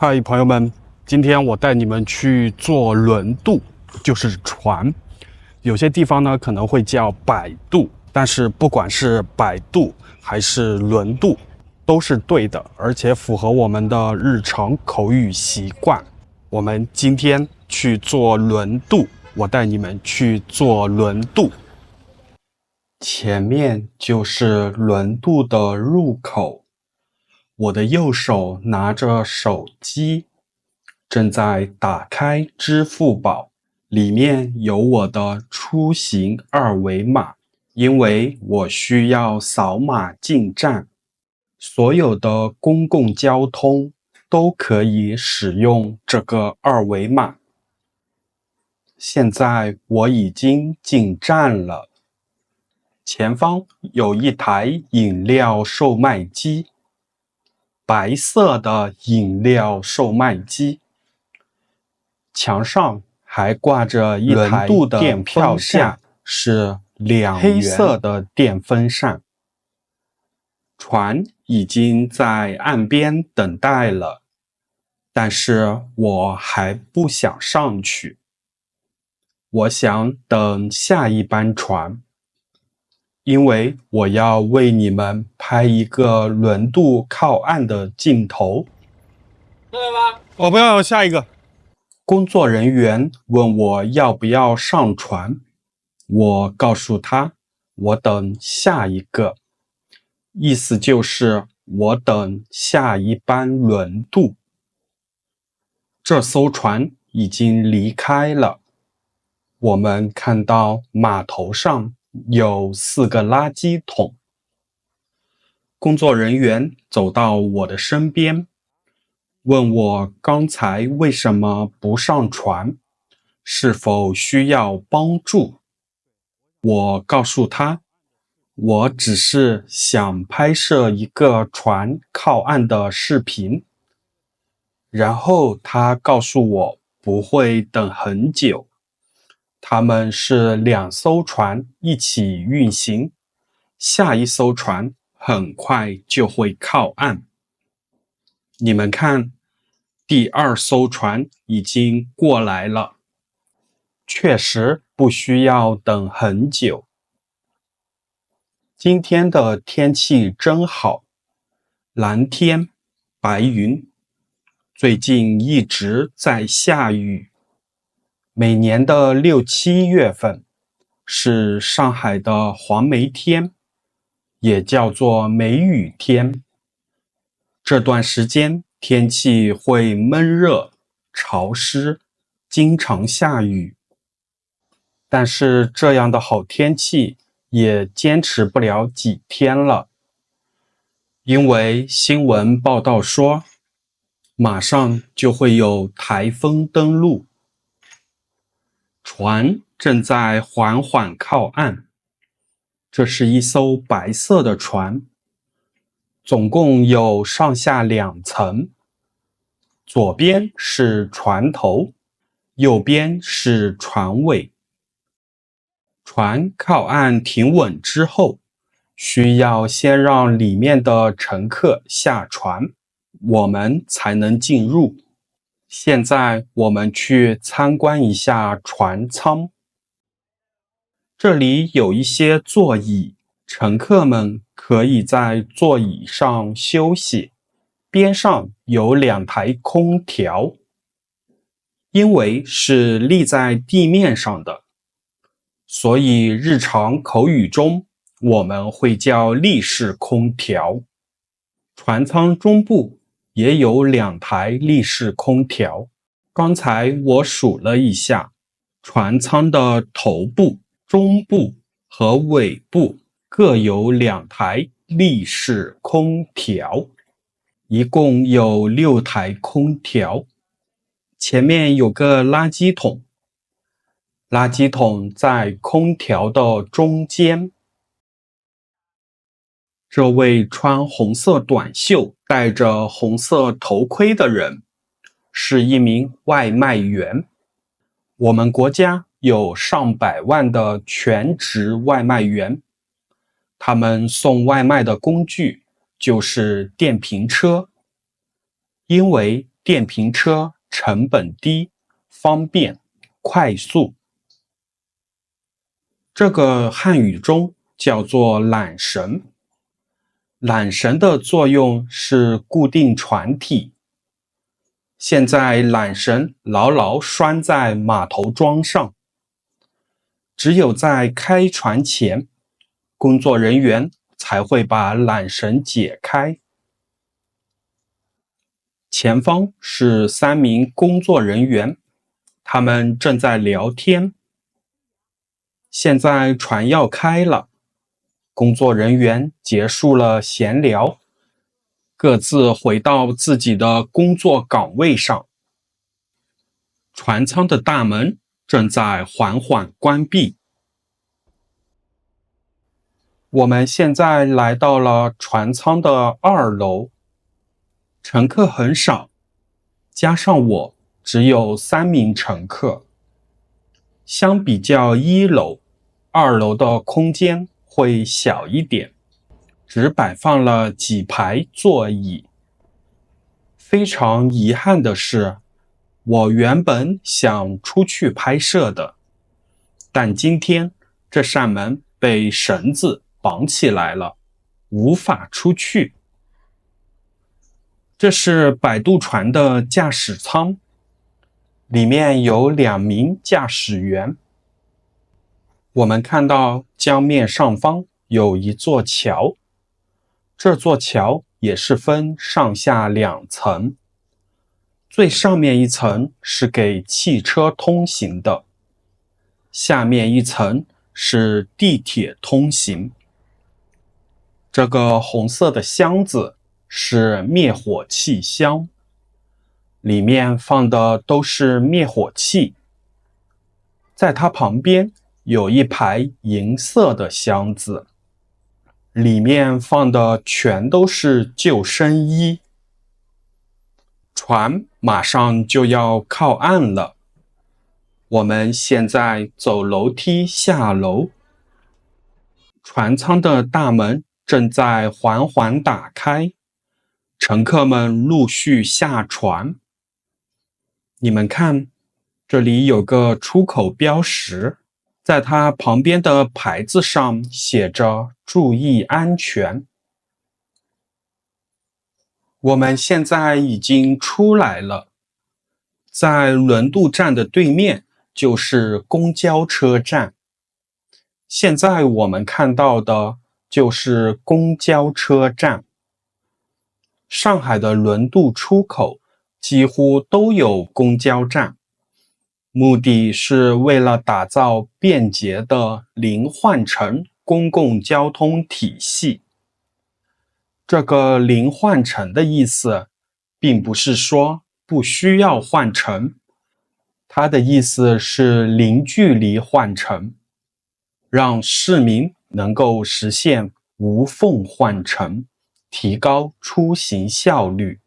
嗨，朋友們，今天我帶你們去坐輪渡，就是船。有些地方呢可能會叫擺渡，但是不管是擺渡還是輪渡，都是對的，而且符合我們的日常口語習慣。我們今天去坐輪渡，我帶你們去坐輪渡。前面就是輪渡的入口。我的右手拿着手機，正在打開支付寶，裡面有我的出行二維碼，因為我需要掃碼進站。所有的公共交通都可以使用這個二維碼。現在我已經進站了，前方有一台飲料售賣機。白色的飲料售賣機，牆上還掛着一台電票下是2元黑色的電風扇。船已經在岸邊等待了，但是我還不想上去。我想等下一班船。因為我要為你們拍一個輪渡靠岸的鏡頭。對吧？我不要下一個。工作人員問我要不要上船，我告訴他，我等下一個。意思就是我等下一班輪渡。這艘船已經離開了。我們看到碼頭上有4個垃圾桶。工作人員走到我的身邊，問我剛才為什麼不上船，是否需要幫助。我告訴他，我只是想拍攝一個船靠岸的視頻。然後他告訴我不會等很久。他們是2艘船一起運行，下一艘船很快就會靠岸。你們看，第2艘船已經過來了，確實不需要等很久。今天的天氣真好，藍天白雲，最近一直在下雨。每年的6、7月份是上海的黃梅天，也叫做梅雨天。這段時間天氣會悶熱、潮濕，經常下雨。但是這樣的好天氣也堅持不了幾天了，因為新聞報道說，馬上就會有颱風登陸。船正在緩緩靠岸，這是一艘白色的船，總共有上下2層，左邊是船頭，右邊是船尾。船靠岸停穩之後，需要先讓裡面的乘客下船，我們才能進入。現在我們去參觀一下船艙。這裡有一些座椅，乘客們可以在座椅上休息。邊上有2台空調，因為是立在地面上的，所以日常口語中我們會叫立式空調。船艙中部也有2台立式空調。剛才我數了一下，船艙的頭部、中部和尾部各有2台立式空調，一共有6台空調。前面有個垃圾桶，垃圾桶在空調的中間。這位穿紅色短袖、戴着紅色頭盔的人是一名外賣員。我們國家有上百萬的全職外賣員，他們送外賣的工具就是電瓶車。因為電瓶車成本低、方便、快速。這個漢語中叫做纜繩。纜繩的作用是固定船體。現在纜繩牢牢拴在碼頭樁上，只有在開船前，工作人員才會把纜繩解開。前方是3名工作人員，他們正在聊天。現在船要開了，工作人員結束了閒聊，各自回到自己的工作崗位上。船艙的大門正在緩緩關閉。我們現在來到了船艙的2樓，乘客很少，加上我只有3名乘客。相比較1樓，2樓的空間會小一點，只擺放了幾排座椅。非常遺憾的是，我原本想出去拍攝的，但今天這扇門被繩子綁起來了，無法出去。這是擺渡船的駕駛艙，裡面有2名駕駛員。我們看到江面上方有一座橋，這座橋也是分上下2層，最上面一層是給汽車通行的，下面一層是地鐵通行。這個紅色的箱子是滅火器箱，裡面放的都是滅火器。在它旁邊有一排銀色的箱子，裡面放的全都是救生衣。船馬上就要靠岸了，我們現在走樓梯下樓。船艙的大門正在緩緩打開，乘客們陸續下船。你們看，這裡有個出口標識，在它旁邊的牌子上寫着“注意安全”。我們現在已經出來了，在輪渡站的對面就是公交車站。現在我們看到的就是公交車站。上海的輪渡出口幾乎都有公交站，目的是為了打造便捷的零換乘公共交通體系。這個零換乘的意思，並不是說不需要換乘，它的意思是零距離換乘，讓市民能夠實現無縫換乘，提高出行效率。